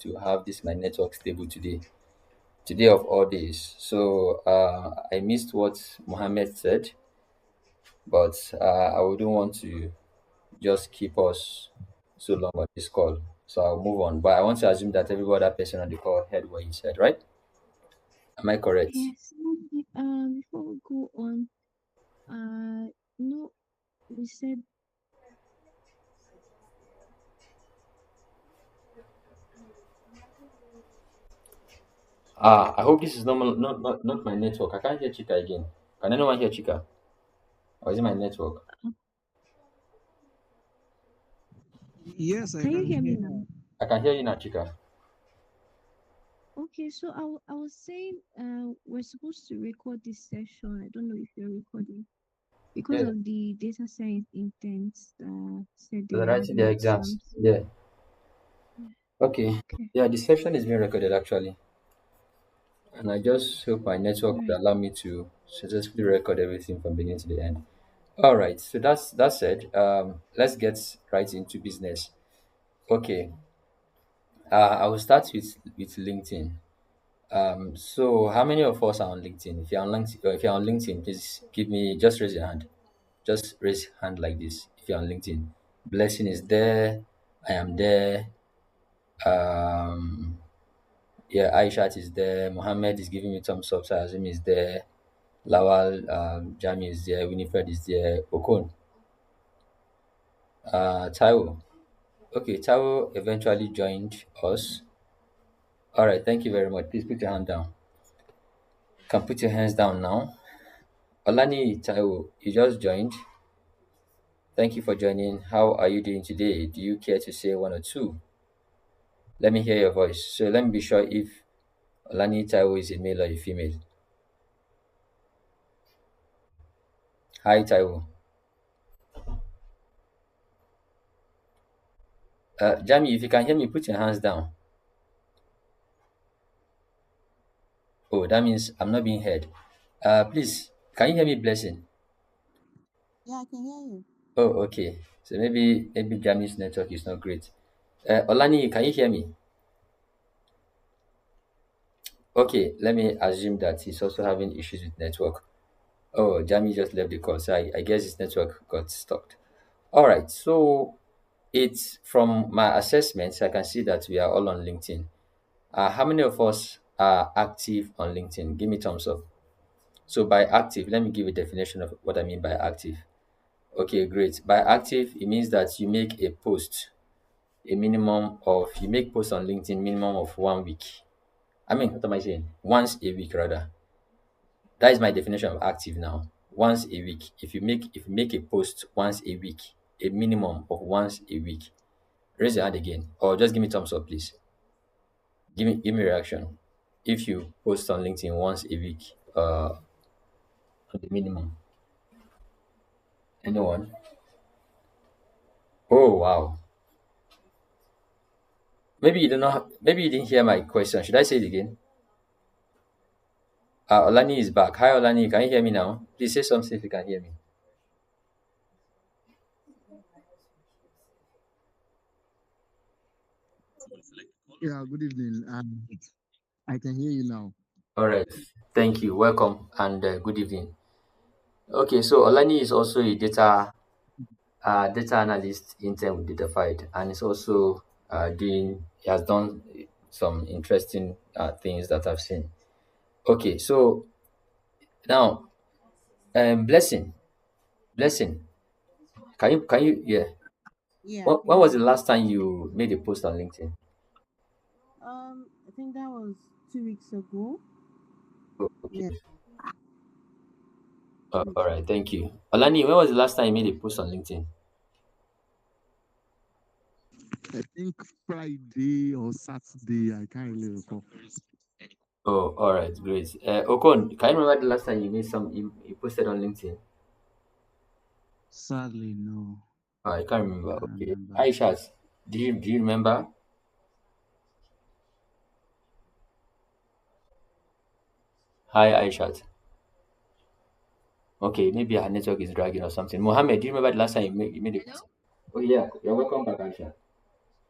to have this my network stable today of all days. So I missed what Mohammed said, but I wouldn't want to just keep us so long on this call. So I'll move on. But I want to assume that every other person on the call heard what he said, right? Am I correct? Yes. Okay. Before we go on, no, we said I hope this is normal, not my network. I can't hear Chika again. Can anyone hear Chika? Or is it my network? Yes, I can you can hear me hear now? you. I can hear you now, Chika. Okay, so I was saying we're supposed to record this session. I don't know if you're recording because Yeah, of the data science interns said they they're were writing having their exams. exams. Yeah. Yeah. Okay. Okay. Yeah, the session is being recorded actually. And I just hope my All network will right. allow me to successfully record everything from beginning to the end. All right. So that said, let's get right into business. Okay. I will start with LinkedIn. So how many of us are on LinkedIn? If you're on LinkedIn, please give me just raise your hand. Just raise your hand like this. If you're on LinkedIn, Blessing is there. I am there. Um, yeah, Aishat is there. Mohammed is giving me thumbs up. So I assume is there. Lawal, Jami is there. Winifred is there. Okon, Taiwo. Okay, Taiwo eventually joined us. All right, thank you very much. Please put your hand down. Can put your hands down now. Olani Taiwo, you just joined. Thank you for joining. How are you doing today? Do you care to say one or two? Let me hear your voice. So let me be sure if Olani Taiwo is a male or a female. Hi Taiwo. Jami, if you can hear me, put your hands down. Oh, that means I'm not being heard. Please, can you hear me, Blessing? Yeah, I can hear you. Oh, okay. So maybe Jami's network is not great. Olani, can you hear me? Okay, let me assume that he's also having issues with network. Oh, Jami just left the call, so I guess his network got stuck. All right, so it's from my assessments, I can see that we are all on LinkedIn. How many of us are active on LinkedIn? Give me thumbs up. So by active, let me give a definition of what I mean by active. Okay, great. By active, it means that you make a post, you make posts on LinkedIn minimum of 1 week. I mean, what am I saying? Once a week rather. That is my definition of active now. Once a week. If you make a post once a week, a minimum of once a week. Raise your hand again, or just give me thumbs up, please. Give me reaction. If you post on LinkedIn once a week, on the minimum. Anyone? Oh wow. Maybe you don't know. Maybe you didn't hear my question. Should I say it again? Olani is back. Hi, Olani. Can you hear me now? Please say something if you can hear me. Yeah, good evening. I can hear you now. All right. Thank you. Welcome and good evening. Okay, so Olani is also a data analyst intern with DataFight, and is also he has done some interesting things that I've seen. Okay, so now, blessing. Can you yeah? Yeah, I can When hear was the you. last time you made a post on LinkedIn? I think that was 2 weeks ago. Oh, Yeah, okay. 2 weeks All right, ago. thank you. Olani, when was the last time you made a post on LinkedIn? I think Friday or Saturday. I can't really recall. Oh, all right, great. Okon, can you remember the last time you posted on LinkedIn? Sadly, no. Oh, I can't remember. Can't Okay, remember. Aisha, do you remember? Hi, Aisha. Okay, maybe her network is dragging or something. Mohammed, do you remember the last time you made a post? Oh yeah, you're welcome back, Aisha.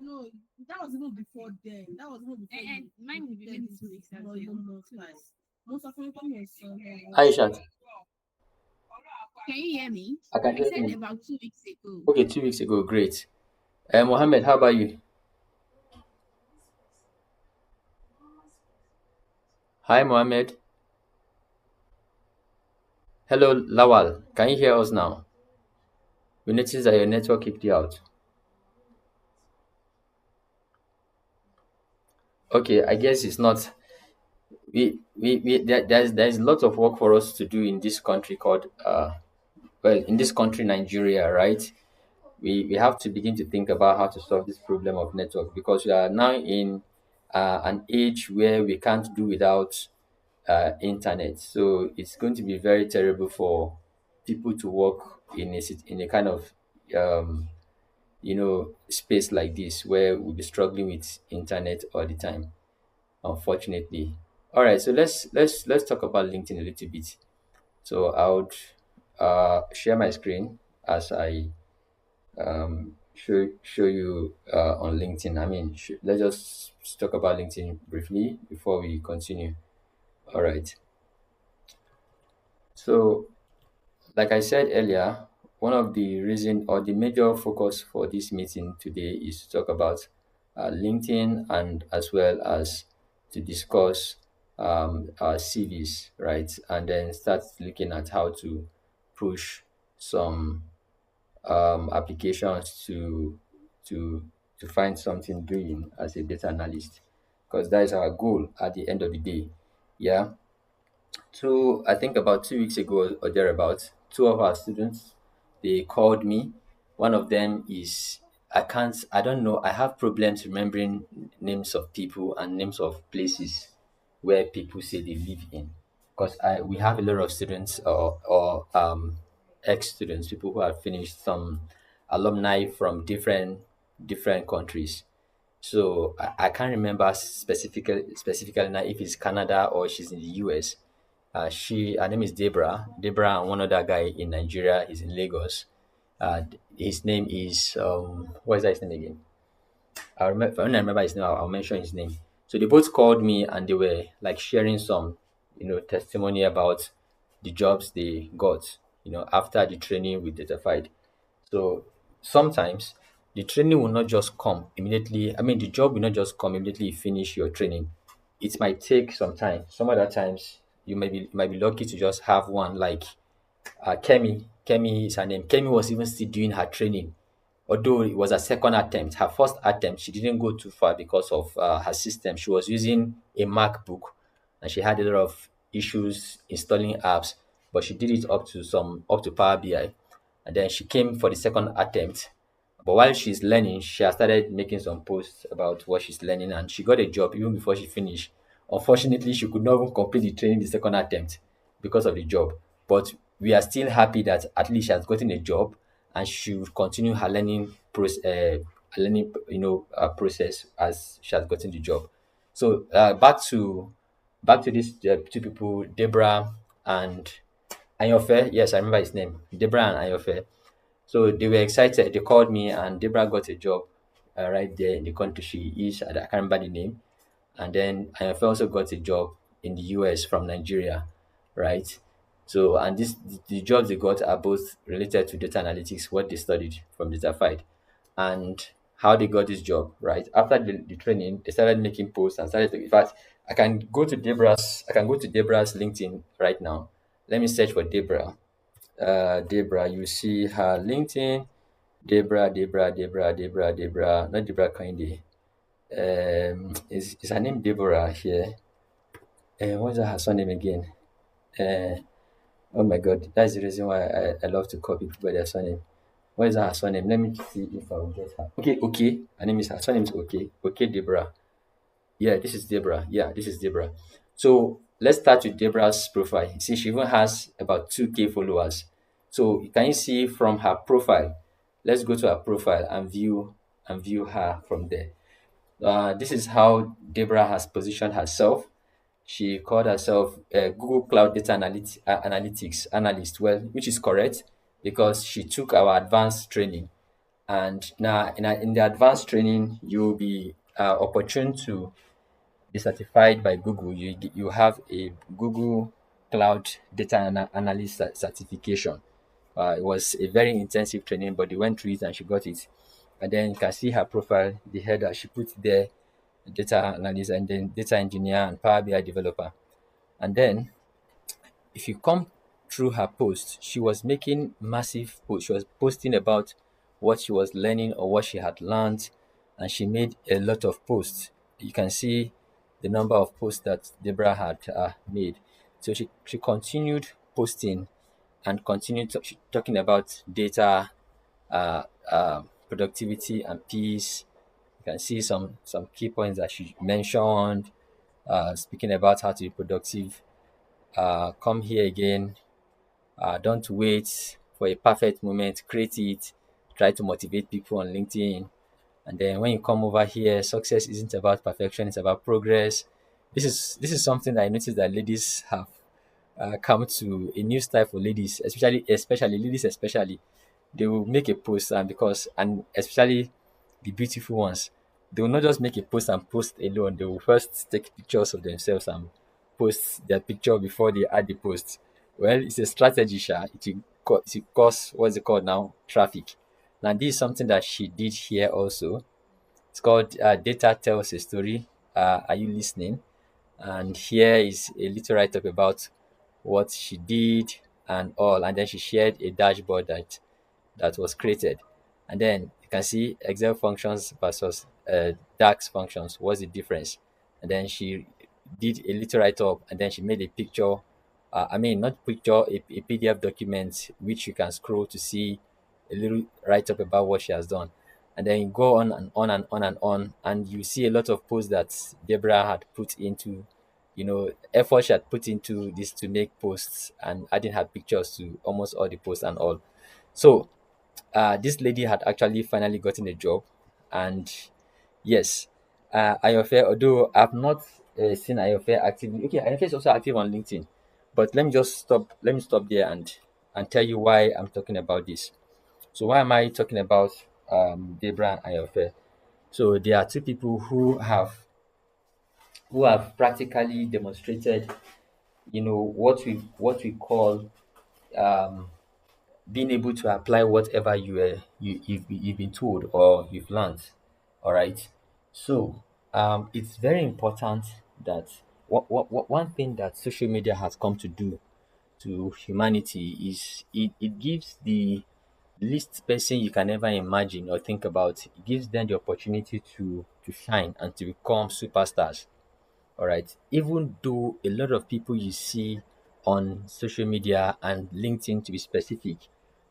No, that was even before then. That was even before And mine will be did maybe this 2 weeks as not well. even months 2 time. weeks. Most of them come here son. Aisha, Can you hear me? I can I hear said you. about 2 weeks ago. Okay, 2 weeks ago, great. Mohammed, how about you? Hi, Mohammed. Hello, Lawal. Can you hear us now? We noticed that your network kicked you out. Okay, I guess it's not. There's lots of work for us to do in this country called well, in this country, Nigeria, right? We have to begin to think about how to solve this problem of network, because we are now in an age where we can't do without internet. So it's going to be very terrible for people to work in a kind of um, space like this where we'll be struggling with internet all the time, unfortunately. All right, so let's talk about LinkedIn a little bit. So I would share my screen as I show you on LinkedIn. I mean, let's just talk about LinkedIn briefly before we continue. All right. So, like I said earlier, one of the reason or the major focus for this meeting today is to talk about LinkedIn, and as well as to discuss our CVs, right? And then start looking at how to push some applications to to find something doing as a data analyst, because that is our goal at the end of the day. Yeah. So I think about 2 weeks ago or thereabouts, two of our students, they called me. One of them is, I don't know, I have problems remembering names of people and names of places where people say they live in, because I we have a lot of students, or ex students, people who have finished, some alumni from different countries. So I can't remember specifically now if it's Canada or she's in the US. Her name is Deborah, and one other guy in Nigeria is in Lagos. His name is what is that his name again? I remember when I remember his name, I'll mention his name. So they both called me and they were like sharing some, testimony about the jobs they got, after the training with Datafied. So sometimes the training will not just come immediately. I mean, the job will not just come immediately you finish your training. It might take some time. Some other times you might be lucky to just have one, like Kemi is her name. Kemi was even still doing her training, although it was a second attempt. Her first attempt, she didn't go too far because of her system. She was using a MacBook, and she had a lot of issues installing apps, but she did it up to Power BI, and then she came for the second attempt. But while she's learning, she has started making some posts about what she's learning, and she got a job even before she finished. Unfortunately, she could not even complete the training the second attempt because of the job. But we are still happy that at least she has gotten a job, and she will continue her process as she has gotten the job. So back to these two people, Deborah and Ayofe. Yes, I remember his name, Deborah and Ayofe. So they were excited. They called me, and Deborah got a job right there in the country she is. I can't remember the name. And then Ayofe also got a job in the US from Nigeria, right? So, and the jobs they got are both related to data analytics, what they studied from DataFight, and how they got this job, right? After the training, they started making posts and started to, in fact, I can go to Deborah's LinkedIn right now. Let me search for Deborah. Deborah, you see her LinkedIn. Deborah, not Deborah Kinde. Is her name Deborah here? What's her surname again? Uh, oh my God, that's the reason why I love to call people by their surname. What is her surname? Let me see if I will get her. Okay. Her surname is okay. Okay, Deborah. Yeah, this is Deborah. Yeah, this is Deborah. So let's start with Deborah's profile. You see, she even has about 2K followers. So can you see from her profile? Let's go to her profile and view her from there. This is how Deborah has positioned herself. She called herself a Google Cloud Data Analytics Analyst, well, which is correct because she took our advanced training. And now in the advanced training, you'll be opportune to be certified by Google. You have a Google Cloud Data Analyst certification. It was a very intensive training, but they went through it and she got it. And then you can see her profile, the header she put there, data analyst, and then data engineer and Power BI developer. And then if you come through her post, she was making massive posts. She was posting about what she was learning or what she had learned, and she made a lot of posts. You can see the number of posts that Deborah had made. So she continued posting and continued talking about data, uh, productivity, and peace. You can see some key points that she mentioned, speaking about how to be productive. Come here again, don't wait for a perfect moment. Create it. Try to motivate people on LinkedIn. And then when you come over here, success isn't about perfection; it's about progress. This is something that I noticed that ladies have come to a new style for ladies, especially ladies, especially they will make a post, and especially the beautiful ones, they will not just make a post and post alone. They will first take pictures of themselves and post their picture before they add the post. Well, it's a strategy, sha. It will cause, what's it called now, traffic. Now this is something that she did here also. It's called Data Tells a Story. Are you listening? And here is a little write up about what she did and all. And then she shared a dashboard that was created. And then you can see Excel functions versus DAX functions. What's the difference? And then she did a little write up, and then she made a picture. I mean, not picture, a PDF document which you can scroll to see a little write up about what she has done. And then you go on and on and on and on, and you see a lot of posts that Deborah had put into, effort she had put into this to make posts and adding her pictures to almost all the posts and all. So this lady had actually finally gotten a job, and yes, Ayofe, although I've not seen Ayofe actively. Okay, Ayofe is also active on LinkedIn, but let me stop there and tell you why I'm talking about this. So why am I talking about Debra and Ayofe? So there are two people who have practically demonstrated, what we call um, being able to apply whatever you've been told or you've learned. All right. So it's very important that one thing that social media has come to do to humanity is it gives the least person you can ever imagine or think about. It gives them the opportunity to shine and to become superstars. All right. Even though a lot of people you see on social media and LinkedIn, to be specific,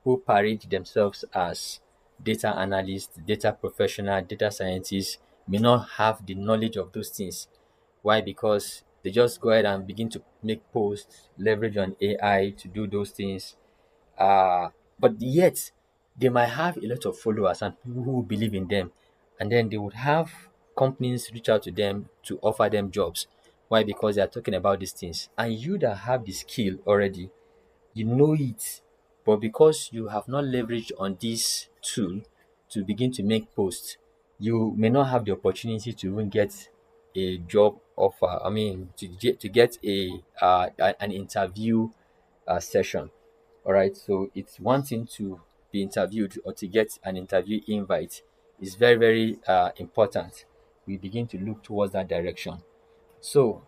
who parade themselves as data analysts, data professional, data scientists, may not have the knowledge of those things. Why? Because they just go ahead and begin to make posts, leverage on AI to do those things, uh, but yet they might have a lot of followers and people who believe in them, and then they would have companies reach out to them to offer them jobs. Why? Because they are talking about these things, and you that have the skill already, you know it, but because you have not leveraged on this tool to begin to make posts, you may not have the opportunity to even get a job offer. I mean, to get an interview session. All right. So it's one thing to be interviewed or to get an interview invite. Is very, very important. We begin to look towards that direction. So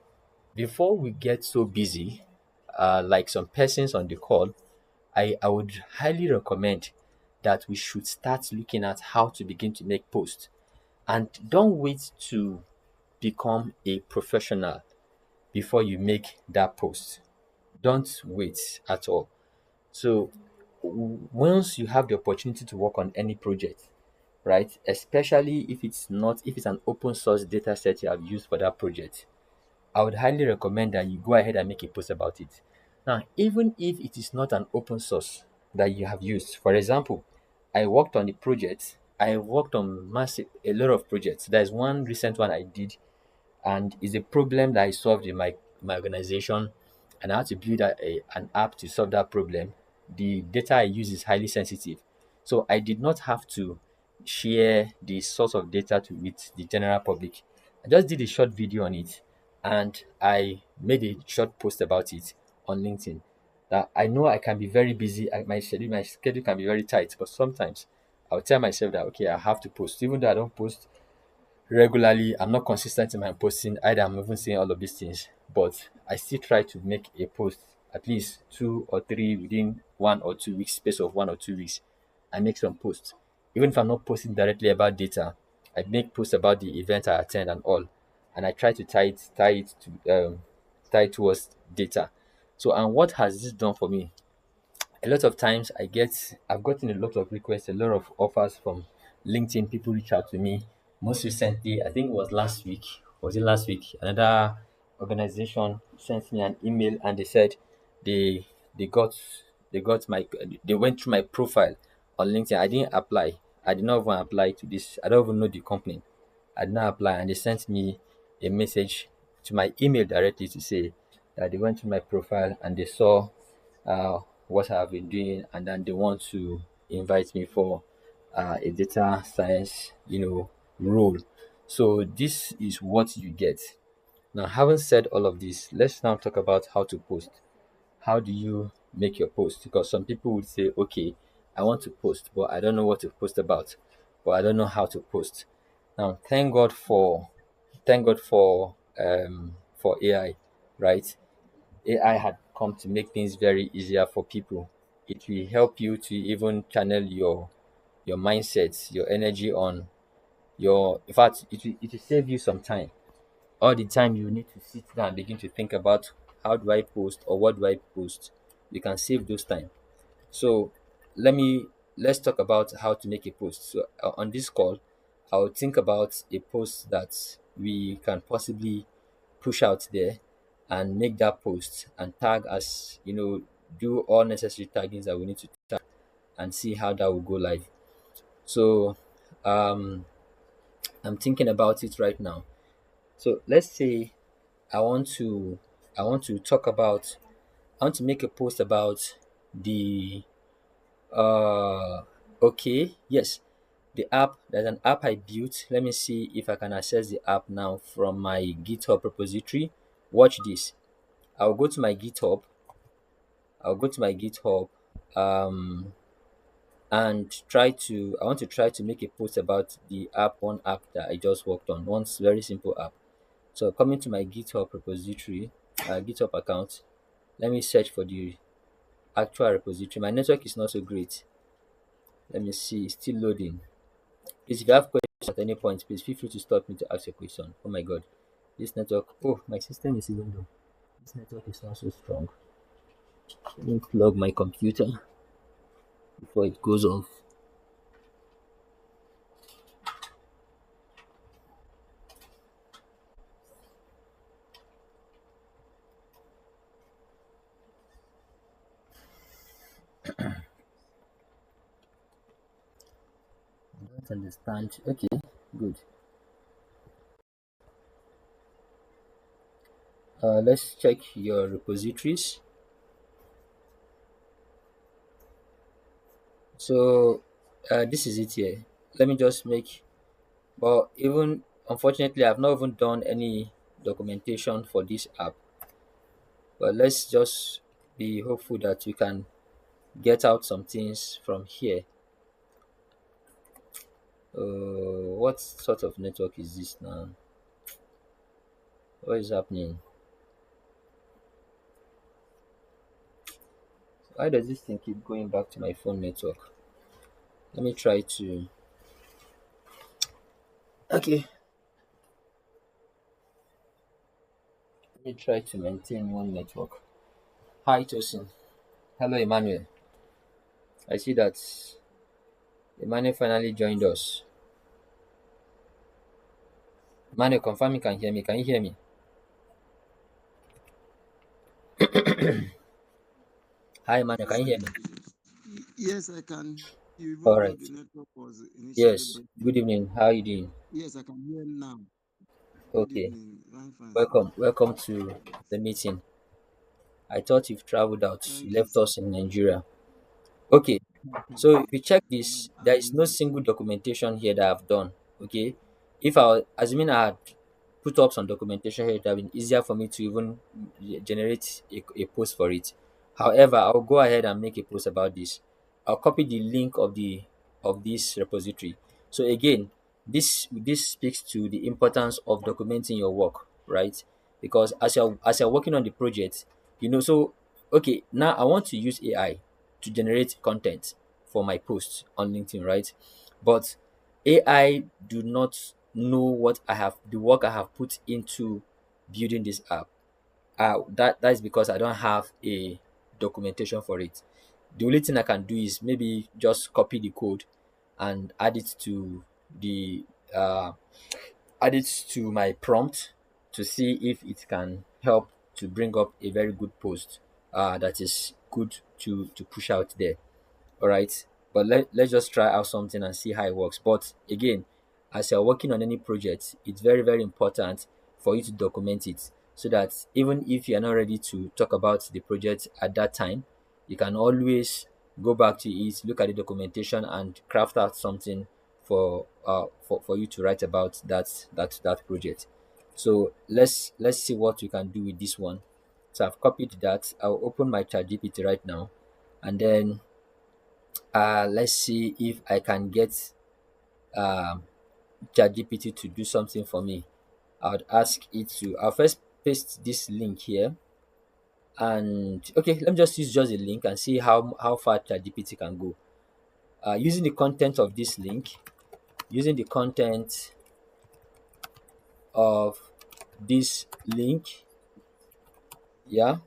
before we get so busy, like some persons on the call, I would highly recommend that we should start looking at how to begin to make posts. And don't wait to become a professional before you make that post. Don't wait at all. So once you have the opportunity to work on any project, right, especially if it's an open source data set you have used for that project, I would highly recommend that you go ahead and make a post about it. Now, even if it is not an open source that you have used, for example, I worked on a project. I worked on a lot of projects. There's one recent one I did, and it's a problem that I solved in my organization, and I had to build an app to solve that problem. The data I use is highly sensitive, so I did not have to share the source of data to with the general public. I just did a short video on it, and I made a short post about it on LinkedIn. That I know I can be very busy. My schedule can be very tight, but sometimes I'll tell myself that okay, I have to post, even though I don't post regularly. I'm not consistent in my posting either. I'm even saying all of these things, but I still try to make a post at least 2 or 3 within 1 or 2 weeks, space of 1 or 2 weeks. I make some posts, even if I'm not posting directly about data. I make posts about the event I attend and all, and I try to tie it towards data. So, and what has this done for me? A lot of times I've gotten a lot of requests, a lot of offers from LinkedIn. People reach out to me. Most recently, I think it was last week. Was it last week? Another organization sent me an email and they said they they got they went through my profile on LinkedIn. I didn't apply. I did not even apply to this. I don't even know the company. I did not apply, and they sent me a message to my email directly to say that they went to my profile and they saw what I've been doing, and then they want to invite me for a data science, role. So this is what you get. Now, having said all of this, let's now talk about how to post. How do you make your post? Because some people would say, okay, I want to post, but I don't know what to post about, but I don't know how to post. Now, thank God for AI, right? AI had come to make things very easier for people. It will help you to even channel your mindset, your energy on your. In fact, it will save you some time. All the time you need to sit down and begin to think about how do I post or what do I post. You can save those time. So let's talk about how to make a post. So on this call, I'll think about a post that we can possibly push out there and make that post and tag as do all necessary taggings that we need to tag and see how that will go live. So um I'm thinking about it right now. So let's say I want to I want to talk about I want to make a post about the uh okay, yes, the app. There's an app I built. Let me see if I can access the app now from my GitHub repository. Watch this. I'll go to my GitHub. I'll go to my GitHub um and I want to try to make a post about the one app that I just worked on. One very simple app. So coming to my GitHub repository, GitHub account, let me search for the actual repository. My network is not so great. Let me see, it's still loading. Please, if you have questions at any point, please feel free to stop me to ask a question. Oh my god, this network. Oh, my system is even low. This network is not so strong. Let me plug my computer before it goes off. I don't understand. Okay, good. Let's check your repositories. So this is it here. Let me just make. But even unfortunately, I've not even done any documentation for this app. But let's just be hopeful that we can get out some things from here. What sort of network is this now? What is happening? Why does this thing keep going back to my phone network? Let me try to. Okay, let me try to maintain one network. Hi, Tosin. Hello, Emmanuel. I see that Emmanuel finally joined us. Emmanuel, confirm you can hear me. Can you hear me? Hi, Emmanuel. Can you hear me? Yes, I can. All Even though right. the network was initially Yes. breaking. Good evening. How are you doing? Yes, I can hear now. Good Okay. evening. I'm fine, sir. Welcome. Welcome to the meeting. I thought you've traveled out. You Thank you, left sir. us in Nigeria. Okay. So if you check this, there is no single documentation here that I've done. Okay. If assuming I had put up some documentation here, it would have been easier for me to even generate a post for it. However, I'll go ahead and make a post about this. I'll copy the link of this repository. So again, this speaks to the importance of documenting your work, right? Because as you're working on the project, so okay, now I want to use AI to generate content for my posts on LinkedIn, right? But AI do not know what the work I have put into building this app. That is because I don't have a documentation for it. The only thing I can do is maybe just copy the code and the uh, add it to my prompt to see if it can help to bring up a very good post that is good to push out there. All right, but let's just try out something and see how it works. But again, as you're working on any project, it's very very important for you to document it, so that even if you're not ready to talk about the project at that time, you can always go back to it, look at the documentation, and craft out something for you to write about that project. So let's see what we can do with this one. So I've copied that. I'll open my chat GPT right now, and then let's see if I can get um, ChatGPT to do something for me. I would ask it to. I'll first paste this link here, and okay, let me just use just a link and see how far ChatGPT can go. Using the content of this link, using the content of this link, yeah.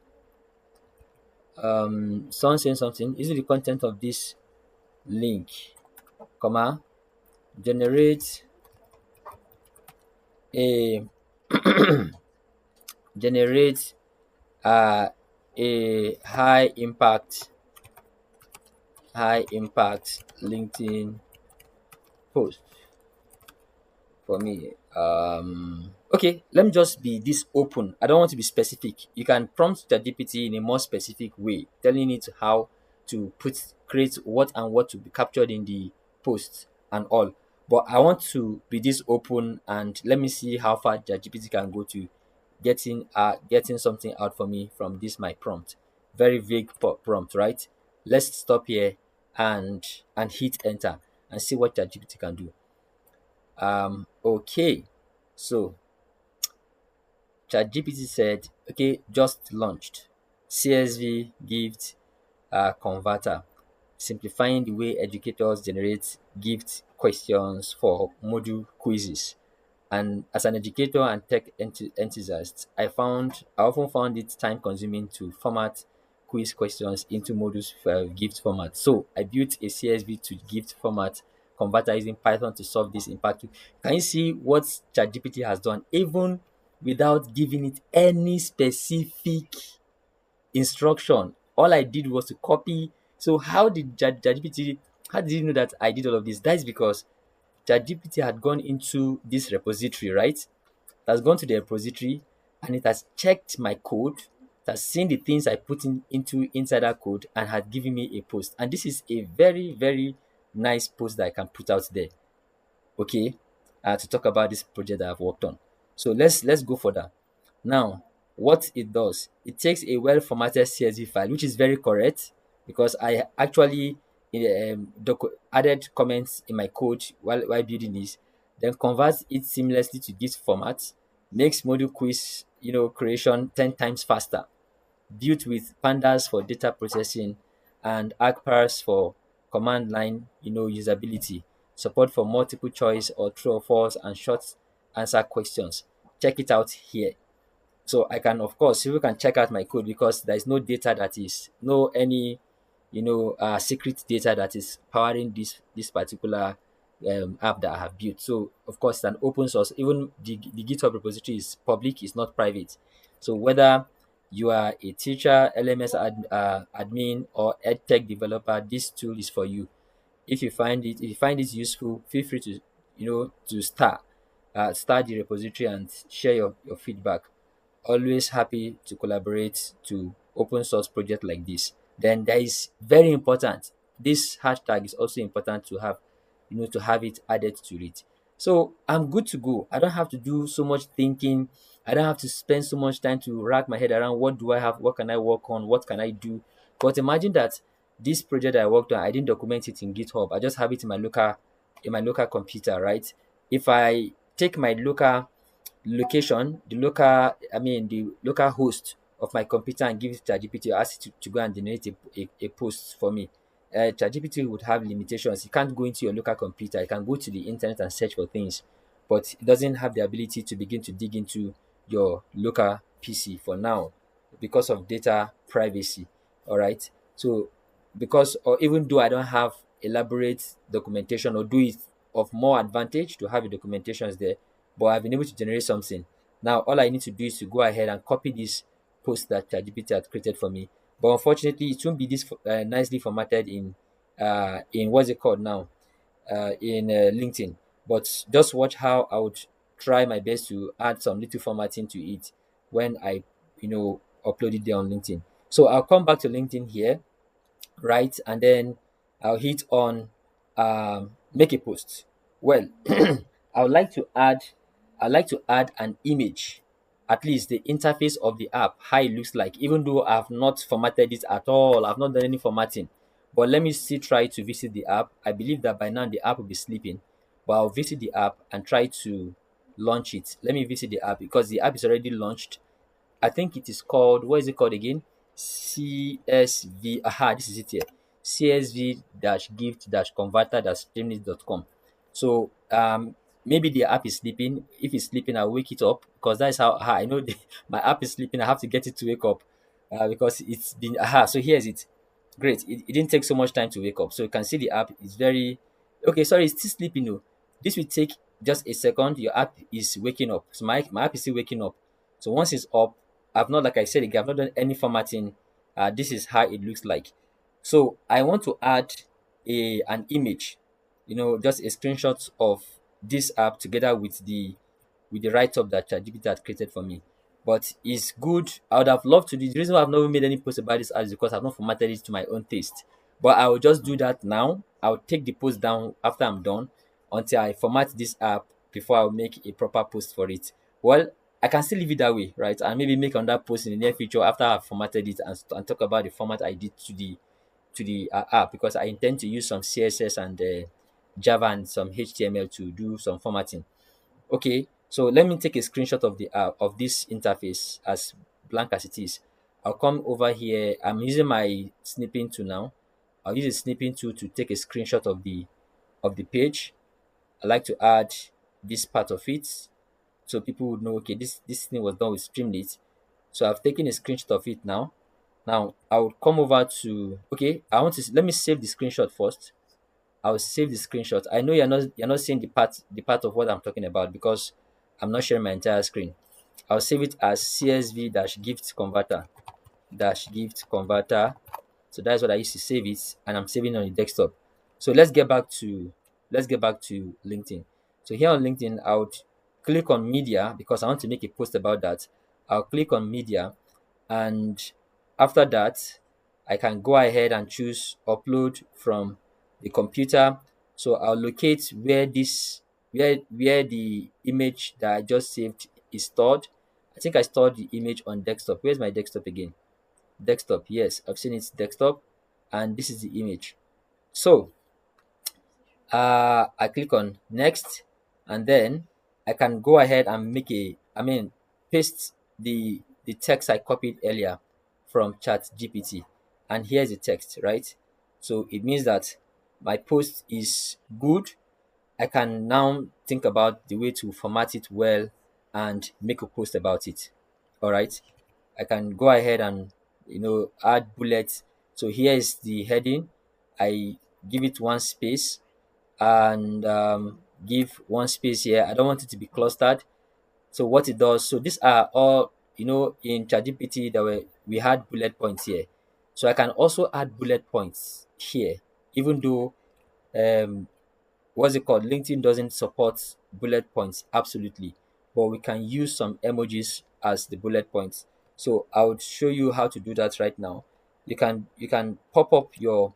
Someone saying something. Using the content of this link, comma, generate a generate a high impact LinkedIn post for me. Okay, let me just be this open. I don't want to be specific. You can prompt ChatGPT in a more specific way, telling it how to create what to be captured in the post and all. But I want to be this open, and let me see how far ChatGPT can go to getting something out for me from this my prompt. Very vague prompt, right? Let's stop here and hit enter and see what ChatGPT can do. Okay. So ChatGPT said, okay, just launched. CSV gift converter, simplifying the way educators generate gift questions for module quizzes. And as an educator and tech enthusiast, I often found it time consuming to format quiz questions into modules for gift format. So I built a CSV to gift format converter using Python to solve this impact. Can you see what ChatGPT has done, even without giving it any specific instruction? All I did was to copy. So how did ChatGPT? How did you know that I did all of this? That is because ChatGPT had gone into this repository, right? It has gone to the repository and it has checked my code. It has seen the things I put into inside that code and had given me a post. And this is a very, very nice post that I can put out there. Okay, to talk about this project that I've worked on. So let's go further. Now, what it does, it takes a well formatted CSV file, which is very correct because I actually added comments in my code while building this, then converts it seamlessly to this format, makes module quiz creation 10 times faster, built with pandas for data processing and agpars for command line usability, support for multiple choice or true or false and short answer questions. Check it out here. So I can, of course, people can check out my code because there is no data that is no any secret data that is powering this particular app that I have built. So of course it's an open source. Even the GitHub repository is public, it's not private. So whether you are a teacher, LMS admin, or edtech developer, this tool is for you. If you find it useful, feel free to start the repository and share your feedback. Always happy to collaborate to open source project like this. Then there is very important. this hashtag is also important to have, to have it added to it. So I'm good to go. I don't have to do so much thinking. I don't have to spend so much time to rack my head around what do I have, what can I work on, what can I do. But imagine that this project I worked on, I didn't document it in GitHub. I just have it in my local computer, right? If I take my local location, the local host of my computer and give it to ChatGPT, ask it to go and generate a post for me. ChatGPT would have limitations. You can't go into your local computer. You can go to the internet and search for things, but it doesn't have the ability to begin to dig into your local PC for now because of data privacy. All right. So, because, or even though I don't have elaborate documentation, or do it of more advantage to have the documentations there, but I've been able to generate something. Now, all I need to do is to go ahead and copy this post that ChatGPT had created for me. But unfortunately, it won't be this nicely formatted in what's it called now, in LinkedIn. But just watch how I would try my best to add some little formatting to it when I, upload it there on LinkedIn. So I'll come back to LinkedIn here, right? And then I'll hit on make a post. Well, I would like to add an image, at least the interface of the app, how it looks like, even though I've not formatted it at all. I've not done any formatting. But let me still try to visit the app. I believe that by now the app will be sleeping. But I'll visit the app and try to launch it. Let me visit the app because the app is already launched. I think it is called, what is it called again? CSV. Aha, this is it here. CSV-gift-converter-streamlit.com. So maybe the app is sleeping. If it's sleeping, I'll wake it up because that's how I know my app is sleeping. I have to get it to wake up because it's been so here's it. Great. It didn't take so much time to wake up. So you can see the app is very okay. Sorry, it's still sleeping though. This will take just a second. Your app is waking up. So my app is still waking up. So once it's up, I've not, like I said again, I've not done any formatting. This is how it looks like. So I want to add an image, just a screenshot of this app together with the write-up that ChatGPT had created for me. But it's good. I would have loved to do. The reason why I've not made any post about this app is because I've not formatted it to my own taste. But I will just do that now. I'll take the post down after I'm done until I format this app before I'll make a proper post for it. Well, I can still leave it that way, right? And maybe make another post in the near future after I've formatted it and talk about the format I did to the app, because I intend to use some CSS and Java and some HTML to do some formatting. Okay, so let me take a screenshot of the app of this interface as blank as it is. I'll come over here. I'm using my snipping tool now. I'll use a snipping tool to take a screenshot of the page. I like to add this part of it so people would know, okay, this thing was done with Streamlit. So I've taken a screenshot of it now. Now I'll come over to, okay, let me save the screenshot first. I'll save the screenshot. I know you're not seeing the part of what I'm talking about because I'm not sharing my entire screen. I'll save it as CSV-gift converter. So that's what I used to save it, and I'm saving on the desktop. So let's get back to LinkedIn. So here on LinkedIn, I would click on media because I want to make a post about that. I'll click on media, and after that, I can go ahead and choose upload from the computer. So I'll locate where the image that I just saved is stored. I think I stored the image on desktop. Where's my desktop again? Desktop, yes, I've seen it's desktop, and this is the image. So I click on next, and then I can go ahead and paste the text I copied earlier from Chat GPT, and here's the text, right? So it means that my post is good. I can now think about the way to format it well and make a post about it. All right. I can go ahead and add bullets. So here is the heading. I give it one space and give one space here. I don't want it to be clustered. So what it does, so these are all, in ChatGPT we had bullet points here. So I can also add bullet points here, even though um what's it called? LinkedIn doesn't support bullet points absolutely, but we can use some emojis as the bullet points. So I would show you how to do that right now. You can pop up your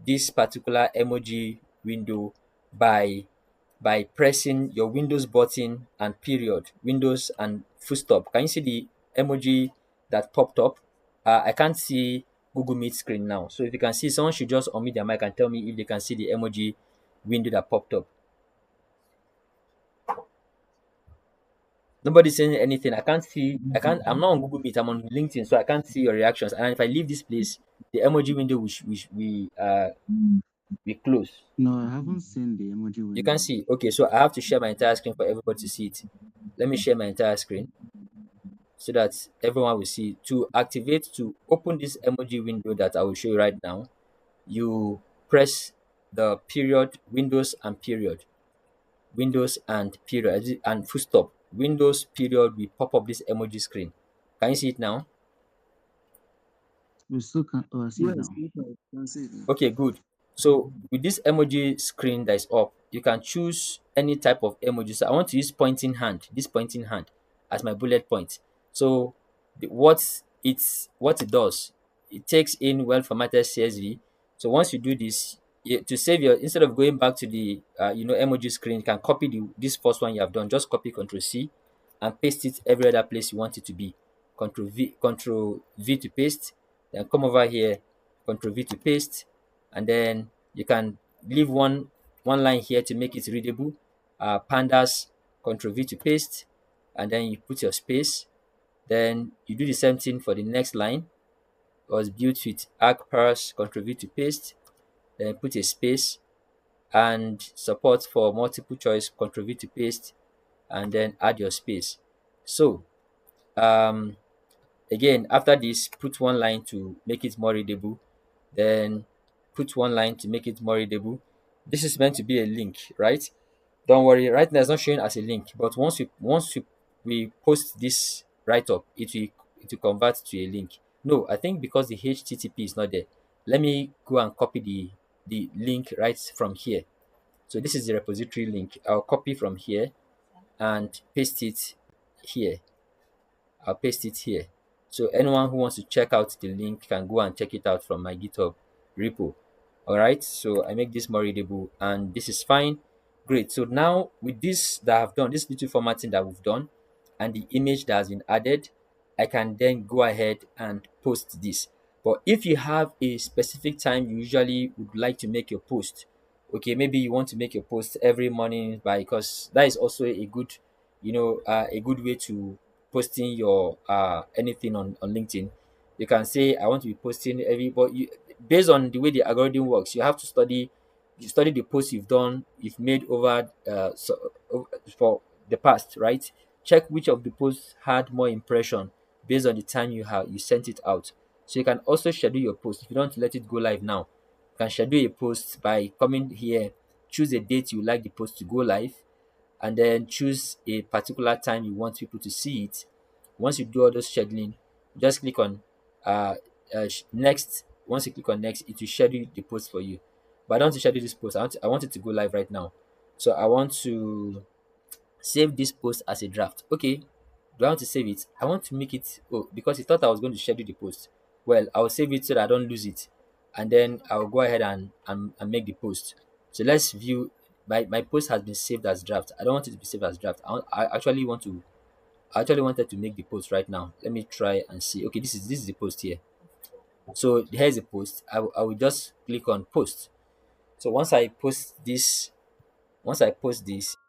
this particular emoji window by pressing your Windows button and period, Windows and full stop. Can you see the emoji that popped up? I can't see Google Meet screen now. So if you can see, someone should just unmute their mic and tell me if they can see the emoji window that popped up. Nobody's saying anything. I can't see. I'm not on Google Meet. I'm on LinkedIn, so I can't see your reactions. And if I leave this place, the emoji window we close. No, I haven't seen the emoji You can window. see. Okay, so I have to share my entire screen for everybody to see it. Let me share my entire screen so that everyone will see. To activate, to open this emoji window that I will show you right now, you press the period, Windows and period, Windows and period, and full stop. Windows period will pop up this emoji screen. Can you see it now? We still can't. Oh, I see it Yes, now. yes, I can see it now. Okay, good. So with this emoji screen that is up, you can choose any type of emoji. So I want to use pointing hand, this pointing hand as my bullet point. So what it does, it takes in well formatted CSV. So once you do this, to save your, instead of going back to the emoji screen, you can copy this first one you have done. Just copy Control C and paste it every other place you want it to be. Control V to paste. Then come over here, Control V to paste, and then you can leave one line here to make it readable. Pandas, Control V to paste, and then you put your space. Then you do the same thing for the next line. Was built with arc parse, Control V to paste, then put a space, and support for multiple choice, Control V to paste, and then add your space. So um again, after this, put one line to make it more readable, then put one line to make it more readable. This is meant to be a link, right? Don't worry, right now it's not showing as a link, but we post this write up, it will convert to a link. No, I think because the HTTP is not there. Let me go and copy the link right from here. So this is the repository link. I'll copy from here and paste it here. I'll paste it here. So anyone who wants to check out the link can go and check it out from my GitHub repo. All right. So I make this more readable, and this is fine. Great. So now with this that I've done, this little formatting that we've done, and the image that has been added, I can then go ahead and post this. But if you have a specific time you usually would like to make your post, okay, maybe you want to make your post every morning, by because that is also a good, a good way to posting your anything on LinkedIn. You can say I want to be posting every, but based on the way the algorithm works, you study the posts you've made over for the past, right? Check which of the posts had more impression based on the time you sent it out. So you can also schedule your post. If you don't want to let it go live now, you can schedule a post by coming here, choose a date you like the post to go live, and then choose a particular time you want people to see it. Once you do all those scheduling, just click on next. Once you click on next, it will schedule the post for you. But I don't want to schedule this post. I want it to go live right now. So I want to save this post as a draft. Okay. Do I want to save it? I want to make it, oh, because he thought I was going to schedule the post. Well, I'll save it so that I don't lose it. And then I'll go ahead and make the post. So let's view, my post has been saved as draft. I don't want it to be saved as draft. I actually wanted to make the post right now. Let me try and see. Okay, this is the post here. So here's the post. I will just click on post. So once I post this,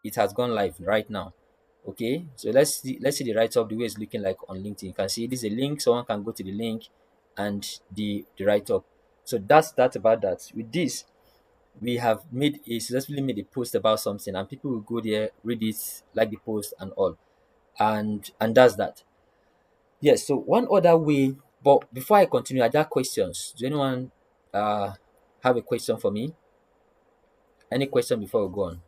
it has gone live right now. Okay, so let's see the write up, the way it's looking like on LinkedIn. You can see this is a link, someone can go to the link and the write up. So that's that about that. With this, we have successfully made a post about something, and people will go there, read it, like the post and all. And that's that. Yes, so one other way, but before I continue, are there questions? Does anyone uh have a question for me? Any question before we go on?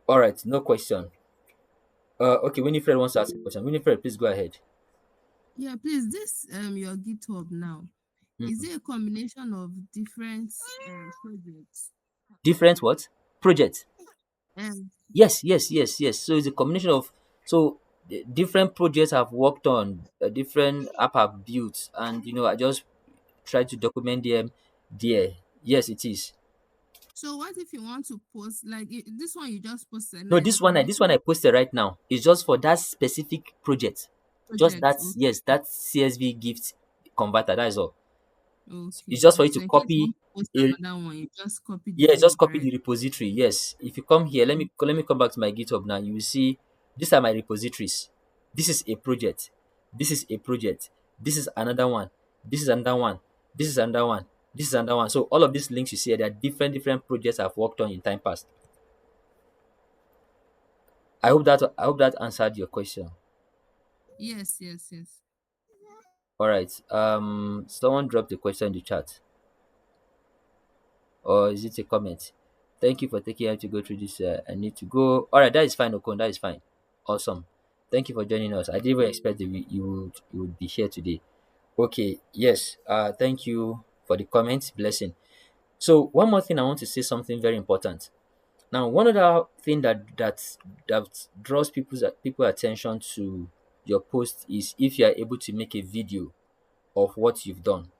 All right, no question. Okay, Winifred wants to ask a question. Winifred, please go ahead. Yeah, please. This your GitHub now. Is Mhm. it a combination of different projects? Different what? Project. Um, Yes, yes, yes, yes. So it's a combination of, so different projects I've worked on, different app I've built, and I just try to document them there. Yes, it is. So what if you want to post like this one you just posted now No, is this one, for this one I posted right now is just for that specific project. Just project? that, yes, that CSV gift converter. That is all. It's Okay. just for you So to in case you copy. want to post A, another one, you just copy the yes, just link copy direct. the repository. Yes. If you come here, let me come back to my GitHub now. You will see these are my repositories. This is a project. This is a project. This is another one. This is another one. This is another one. This is another one. So all of these links you see, there are different projects I've worked on in time past. I hope that answered your question. Yes, yes, yes. All right. Someone dropped a question in the chat, or is it a comment? Thank you for taking time to go through this. I need to go. All right, that is fine, Okon. That is fine. Awesome. Thank you for joining us. I didn't even expect that you would be here today. Okay. Yes. Thank you for the comments. Blessing. So one more thing, I want to say something very important. Now, one other thing that draws people attention to your post is if you are able to make a video of what you've done,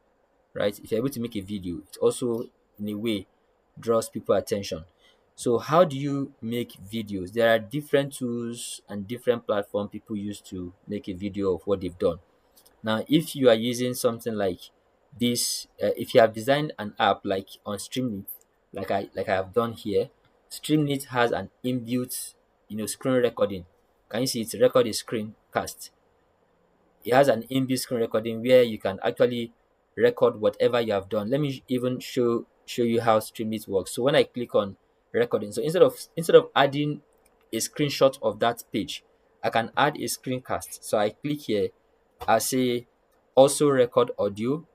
right? If you're able to make a video, it also in a way draws people attention. So how do you make videos? There are different tools and different platforms people use to make a video of what they've done. Now, if you are using something like this, if you have designed an app like on Streamlit, like I have done here, Streamlit has an inbuilt, screen recording. Can you see it? Record a screencast. It has an inbuilt screen recording where you can actually record whatever you have done. Let me even show you how Streamlit works. So when I click on recording, so instead of adding a screenshot of that page, I can add a screencast. So I click here, I say also record audio,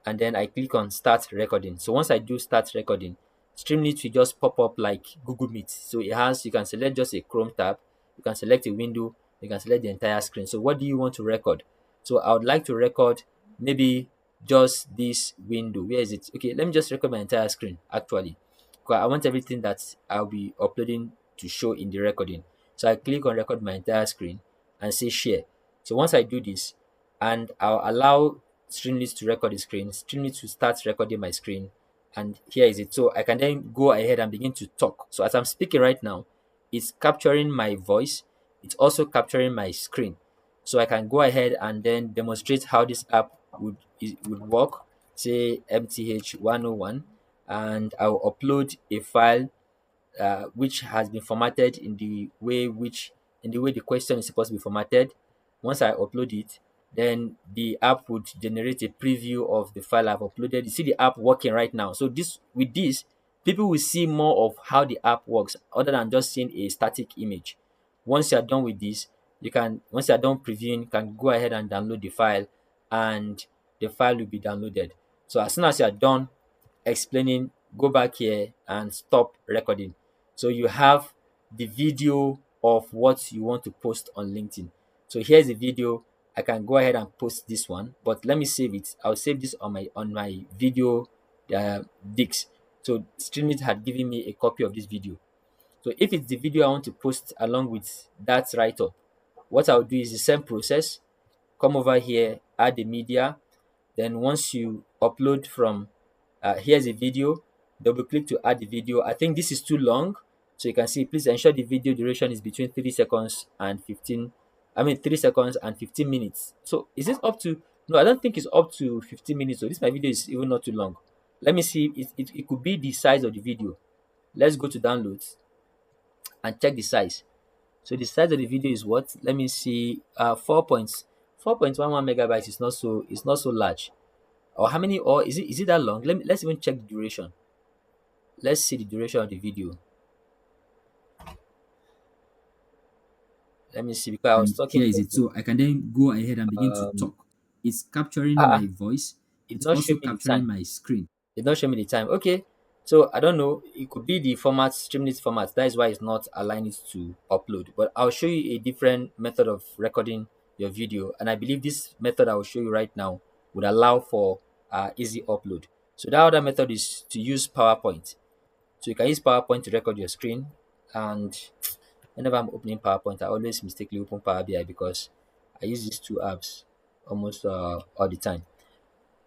and then I click on start recording. So once I do start recording, Streamlit will just pop up like Google Meet. So you can select just a Chrome tab, you can select a window, you can select the entire screen. So what do you want to record? So I would like to record maybe just this window. Where is it? Okay, let me just record my entire screen actually. Because I want everything that I'll be uploading to show in the recording. So I click on record my entire screen and say share. So once I do this, and I'll allow Streamlit to record the screen, Streamlit to start recording my screen, and here is it. So I can then go ahead and begin to talk. So as I'm speaking right now, it's capturing my voice, it's also capturing my screen. So I can go ahead and then demonstrate how this app would work, say MTH 101, and I'll upload a file which has been formatted in the way the question is supposed to be formatted. Once I upload it, then the app would generate a preview of the file I've uploaded. You see the app working right now. So with this, people will see more of how the app works other than just seeing a static image. Once you're done with this, once you're done previewing, you can go ahead and download the file, and the file will be downloaded. So as soon as you're done explaining, go back here and stop recording. So you have the video of what you want to post on LinkedIn. So here's the video. I can go ahead and post this one, but let me save it. I'll save this on my video disk. So Streamlit had given me a copy of this video. So if it's the video I want to post along with that write up, what I'll do is the same process. Come over here, add the media, then once you upload from here's a video, double click to add the video. I think this is too long, so you can see, please ensure the video duration is between 3 seconds and 15, 3 seconds and 15 minutes. So is this up to, no, I don't think it's up to 15 minutes. So this my video is even not too long. Let me see, it could be the size of the video. Let's go to downloads and check the size. So the size of the video is what? Let me see. 4.11 megabytes is not so large. Or how many? Or is it that long? Let's even check the duration. Let's see the duration of the video. Let me see, because I was And talking. here is it. So I can then go ahead and begin to Um, talk. It's capturing ah, my voice. it's It's not also showing me the time. capturing my screen. It's not showing me the time. Okay, so I don't know. It could be the format, Streamlit format. That is why it's not allowing it to upload. But I'll show you a different method of recording your video, and I believe this method I will show you right now would allow for easy upload. So that other method is to use PowerPoint. So you can use PowerPoint to record your screen, and whenever I'm opening PowerPoint, I always mistakenly open Power BI because I use these two apps almost all the time.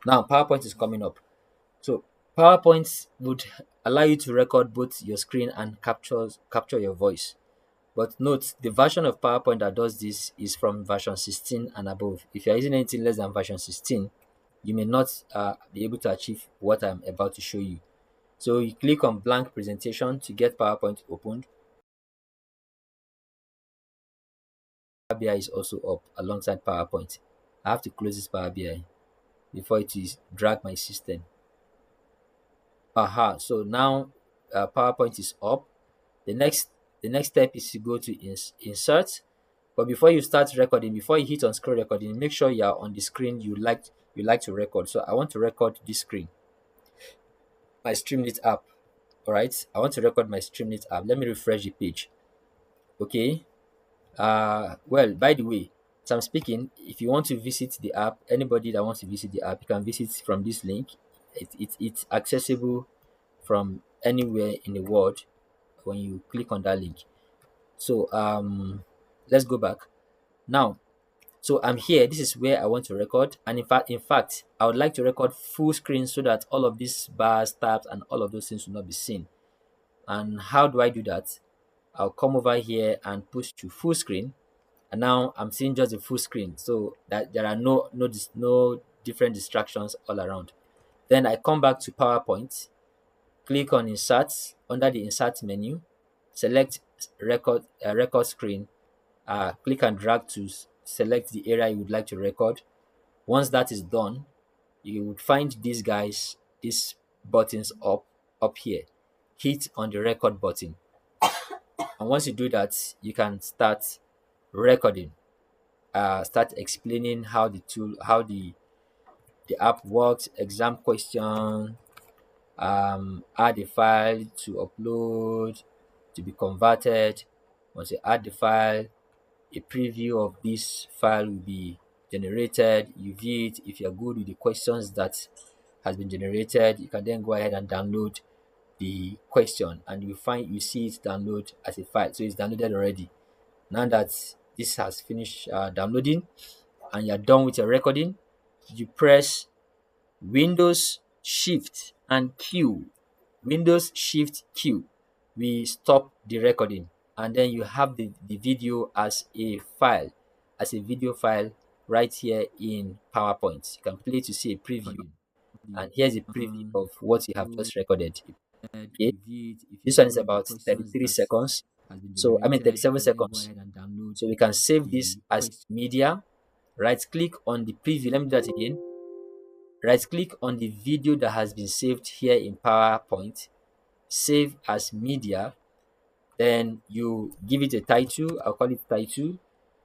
Now, PowerPoint is coming up. So, PowerPoint would allow you to record both your screen and capture your voice. But note, the version of PowerPoint that does this is from version 16 and above. If you're using anything less than version 16, you may not be able to achieve what I'm about to show you. So you click on blank presentation to get PowerPoint opened. Power BI is also up alongside PowerPoint. I have to close this Power BI before it is drag my system. Aha, so now PowerPoint is up. The next step is to go to insert. But before you start recording, before you hit on screen recording, make sure you are on the screen you like to record. So I want to record this screen, my Streamlit app. All right, I want to record my Streamlit app. Let me refresh the page. Okay. Well, by the way, as I'm speaking, if you want to visit the app, anybody that wants to visit the app, you can visit from this link. It's accessible from anywhere in the world when you click on that link. So let's go back now. So I'm here. This is where I want to record, and in fact, I would like to record full screen so that all of these bars, tabs, and all of those things will not be seen. And how do I do that? I'll come over here and push to full screen, and now I'm seeing just the full screen, so that there are no different distractions all around. Then I come back to PowerPoint, click on Insert under the Insert menu, select record screen, click and drag to select the area you would like to record. Once that is done, you would find these buttons up here. Hit on the record button, and once you do that, you can start recording. Start explaining how the app works, exam question, add a file to upload, to be converted. Once you add the file, a preview of this file will be generated. You view it. If you're good with the questions that has been generated, you can then go ahead and download the question, and you see it download as a file. So it's downloaded already. Now that this has finished downloading and you're done with your recording, you press Windows Shift and Q. Windows Shift Q. We stop the recording, and then you have the video as a video file right here in PowerPoint. You can play to see a preview, and here's a preview of what you have just recorded. Okay, this one is about 33 seconds. So I mean 37 seconds. So we can save this as media. Right click on the preview. Let me do that again. Right click on the video that has been saved here in PowerPoint, save as media, then you give it a title. I'll call it title.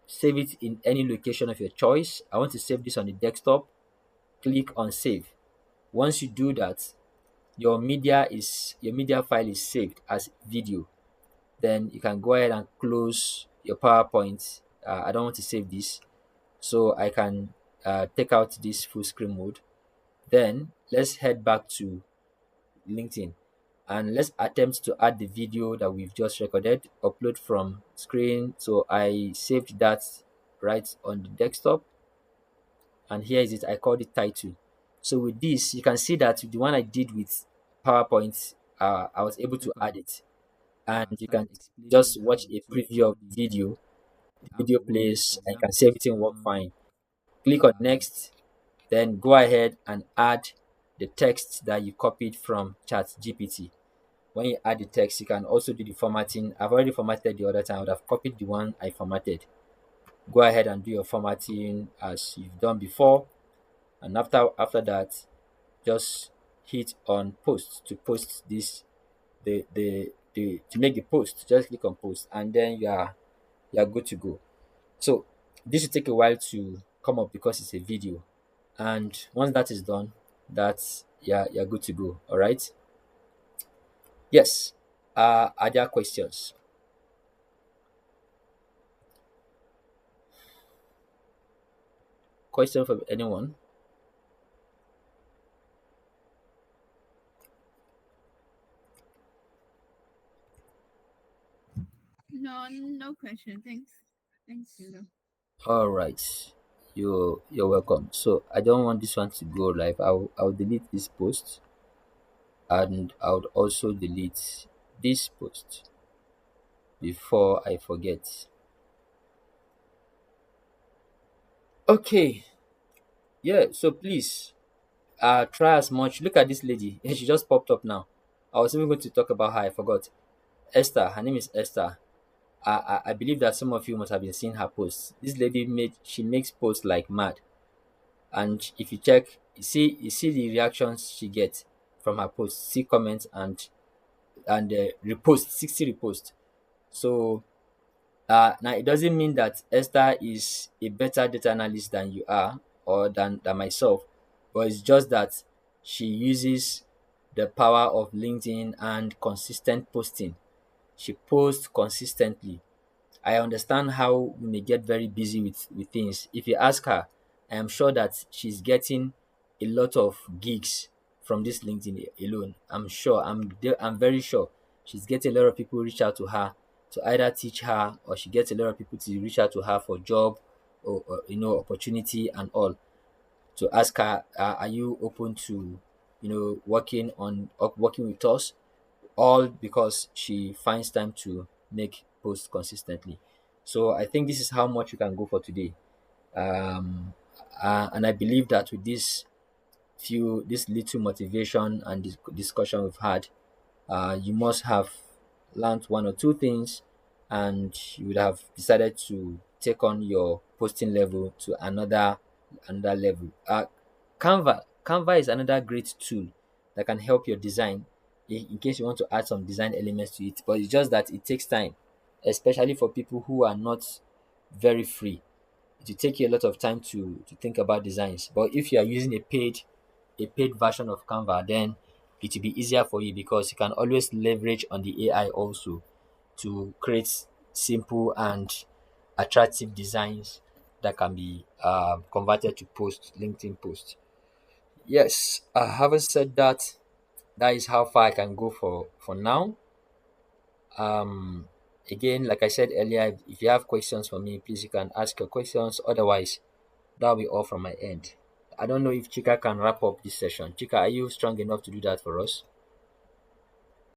Save it in any location of your choice. I want to save this on the desktop. Click on save. Once you do that, your media file is saved as video. Then you can go ahead and close your PowerPoint. I don't want to save this, so I can take out this full screen mode. Then let's head back to LinkedIn, and let's attempt to add the video that we've just recorded. Upload from screen. So I saved that right on the desktop, and here is it. I called it title. So with this, you can see that the one I did with PowerPoint, I was able to add it, and you can just watch a preview of the video. The video plays, and you can see everything work fine. Click on next, then go ahead and add the text that you copied from ChatGPT. When you add the text, you can also do the formatting. I've already formatted the other time. I would have copied the one I formatted. Go ahead and do your formatting as you've done before, and after that, just hit on post to post this the to make the post. Just click on post, and then you are good to go. So this will take a while to come up because it's a video, and once that is done, that's you're good to go. All right. Yes. Are there questions? Question from anyone? No, No question. Thanks. Thanks, Sheila. All right. You're welcome. So I don't want this one to go live. I'll delete this post, and I would also delete this post before I forget. Okay. Yeah, so please try as much. Look at this lady. She just popped up now. I was even going to talk about her, I forgot. Esther, her name is Esther. I believe that some of you must have been seeing her posts. This lady she makes posts like mad. And if you check, you see the reactions she gets from her posts, see comments and repost, 60 reposts. So now it doesn't mean that Esther is a better data analyst than you are or than myself, but it's just that she uses the power of LinkedIn and consistent posting. She posts consistently. I understand how we may get very busy with things. If you ask her, I am sure that she's getting a lot of gigs from this LinkedIn alone. I'm sure. I'm very sure she's getting a lot of people reach out to her to either teach her, or she gets a lot of people to reach out to her for job or opportunity and all, to ask her, are you open to working with us, all because she finds time to make posts consistently. So I think this is how much you can go for today. And I believe that with this little motivation and this discussion we've had, you must have learned one or two things, and you would have decided to take on your posting level to another level. Canva is another great tool that can help your design, in case you want to add some design elements to it. But it's just that it takes time, especially for people who are not very free. It will take you a lot of time to think about designs. But if you are using a paid version of Canva, then it will be easier for you, because you can always leverage on the AI also to create simple and attractive designs that can be converted to LinkedIn posts. Yes, having said that, that is how far I can go for now. Um, Again, like I said earlier, if you have questions for me, please you can ask your questions. Otherwise, that'll be all from my end. I don't know if Chika can wrap up this session. Chika, are you strong enough to do that for us?